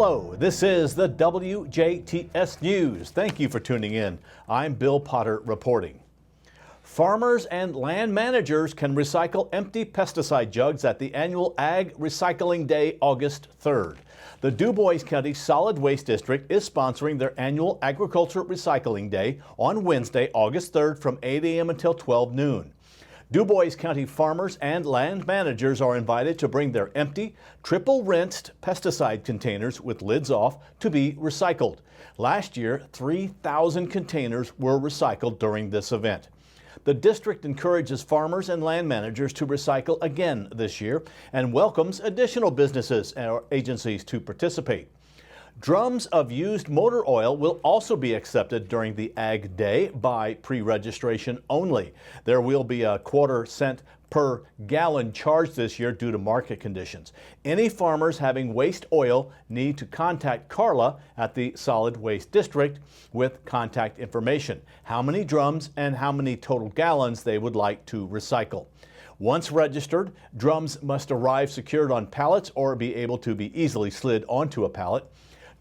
Hello, this is the WJTS News. Thank you for tuning in. I'm Bill Potter reporting. Farmers and land managers can recycle empty pesticide jugs at the annual Ag Recycling Day, August 3rd. The Du Bois County Solid Waste District is sponsoring their annual Agriculture Recycling Day on Wednesday, August 3rd from 8 a.m. until 12 noon. Du Bois County farmers and land managers are invited to bring their empty, triple-rinsed pesticide containers with lids off to be recycled. Last year, 3,000 containers were recycled during this event. The district encourages farmers and land managers to recycle again this year and welcomes additional businesses or agencies to participate. Drums of used motor oil will also be accepted during the Ag Day by pre-registration only. There will be a quarter-cent per gallon charge this year due to market conditions. Any farmers having waste oil need to contact Carla at the Solid Waste District with contact information, how many drums and how many total gallons they would like to recycle. Once registered, drums must arrive secured on pallets or be able to be easily slid onto a pallet.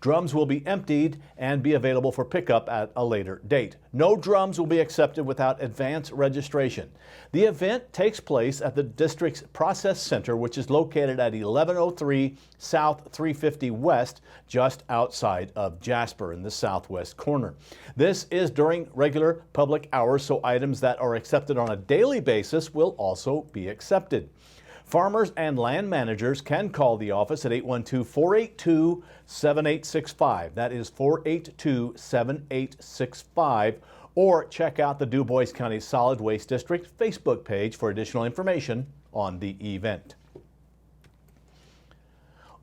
Drums will be emptied and be available for pickup at a later date. No drums will be accepted without advance registration. The event takes place at the district's Process Center, which is located at 1103 South 350 West, just outside of Jasper in the southwest corner. This is during regular public hours, so items that are accepted on a daily basis will also be accepted. Farmers and land managers can call the office at 812-482-7865. That is 482-7865. Or check out the Du Bois County Solid Waste District Facebook page for additional information on the event.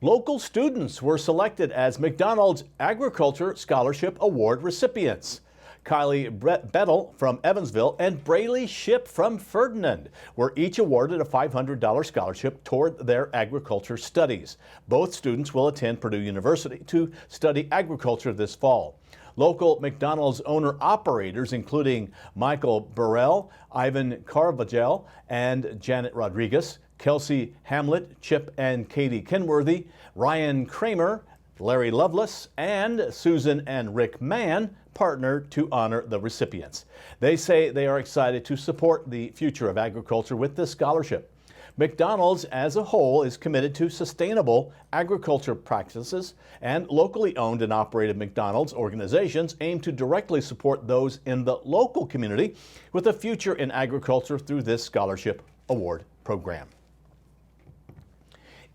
Local students were selected as McDonald's Agriculture Scholarship Award recipients. Kylie Bettel from Evansville and Braylee Ship from Ferdinand were each awarded a $500 scholarship toward their agriculture studies. Both students will attend Purdue University to study agriculture this fall. Local McDonald's owner-operators, including Michael Burrell, Ivan Carvajal, and Janet Rodriguez, Kelsey Hamlet, Chip and Katie Kenworthy, Ryan Kramer, Larry Lovelace, and Susan and Rick Mann partnered to honor the recipients. They say they are excited to support the future of agriculture with this scholarship. McDonald's as a whole is committed to sustainable agriculture practices, and locally owned and operated McDonald's organizations aim to directly support those in the local community with a future in agriculture through this scholarship award program.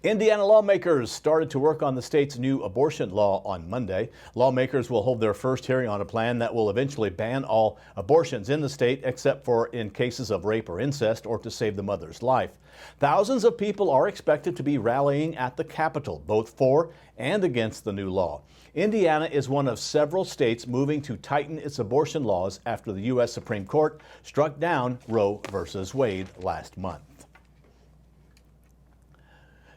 Indiana lawmakers started to work on the state's new abortion law on Monday. Lawmakers will hold their first hearing on a plan that will eventually ban all abortions in the state except for in cases of rape or incest or to save the mother's life. Thousands of people are expected to be rallying at the Capitol, both for and against the new law. Indiana is one of several states moving to tighten its abortion laws after the U.S. Supreme Court struck down Roe v. Wade last month.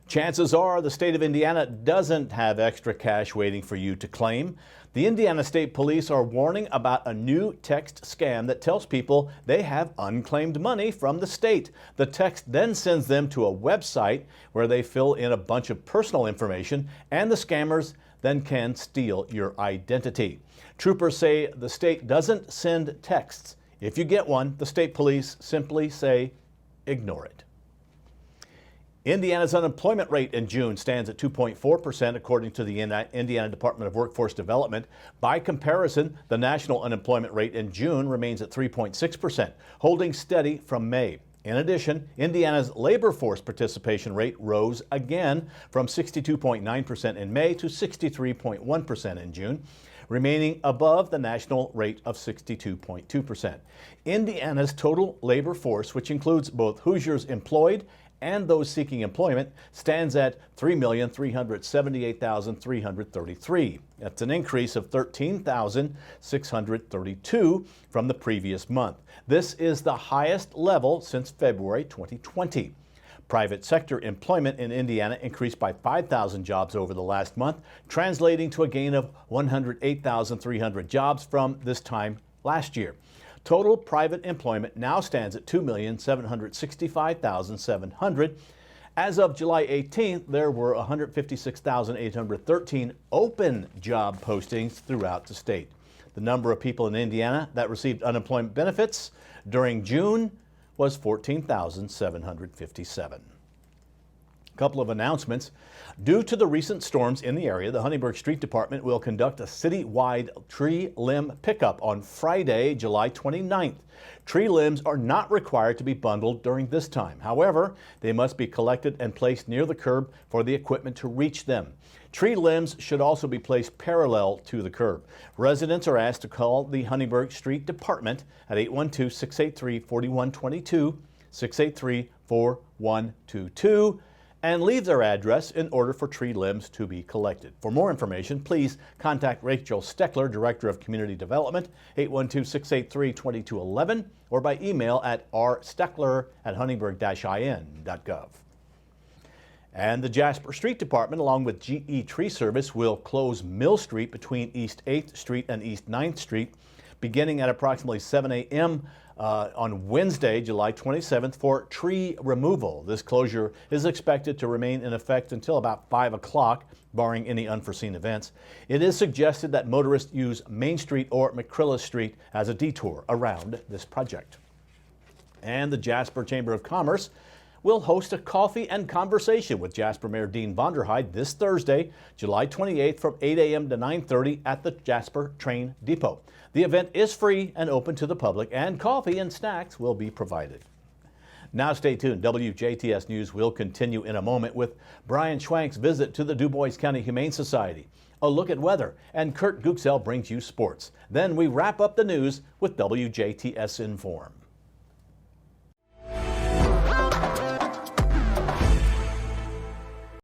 Chances are the state of Indiana doesn't have extra cash waiting for you to claim. The Indiana State Police are warning about a new text scam that tells people they have unclaimed money from the state. The text then sends them to a website where they fill in a bunch of personal information, and the scammers then can steal your identity. Troopers say the state doesn't send texts. If you get one, the state police simply say, ignore it. Indiana's unemployment rate in June stands at 2.4%, according to the Indiana Department of Workforce Development. By comparison, the national unemployment rate in June remains at 3.6%, holding steady from May. In addition, Indiana's labor force participation rate rose again from 62.9% in May to 63.1% in June, remaining above the national rate of 62.2%. Indiana's total labor force, which includes both Hoosiers employed and those seeking employment, stands at 3,378,333. That's an increase of 13,632 from the previous month. This is the highest level since February 2020. Private sector employment in Indiana increased by 5,000 jobs over the last month, translating to a gain of 108,300 jobs from this time last year. Total private employment now stands at 2,765,700, As of July 18th, there were 156,813 open job postings throughout the state. The number of people in Indiana that received unemployment benefits during June was 14,757. A couple of announcements. Due to the recent storms in the area, the Huntingburg Street Department will conduct a citywide tree limb pickup on Friday, July 29th. Tree limbs are not required to be bundled during this time. However, they must be collected and placed near the curb for the equipment to reach them. Tree limbs should also be placed parallel to the curb. Residents are asked to call the Huntingburg Street Department at 812-683-4122, 683-4122, and leave their address in order for tree limbs to be collected. For more information, please contact Rachel Steckler, Director of Community Development, 812-683-2211, or by email at rsteckler@huntingburg-in.gov. And the Jasper Street Department, along with GE Tree Service, will close Mill Street between East 8th Street and East 9th Street, beginning at approximately 7 a.m. On Wednesday, July 27th, for tree removal. This closure is expected to remain in effect until about 5 o'clock, barring any unforeseen events. It is suggested that motorists use Main Street or McCrillis Street as a detour around this project. And the Jasper Chamber of Commerce will host a coffee and conversation with Jasper Mayor Dean Vonderheide this Thursday, July 28th from 8 a.m. to 9:30 at the Jasper Train Depot. The event is free and open to the public, and coffee and snacks will be provided. Now stay tuned. WJTS News will continue in a moment with Brian Schwank's visit to the Du Bois County Humane Society, a look at weather, and Kurt Guxell brings you sports. Then we wrap up the news with WJTS Inform.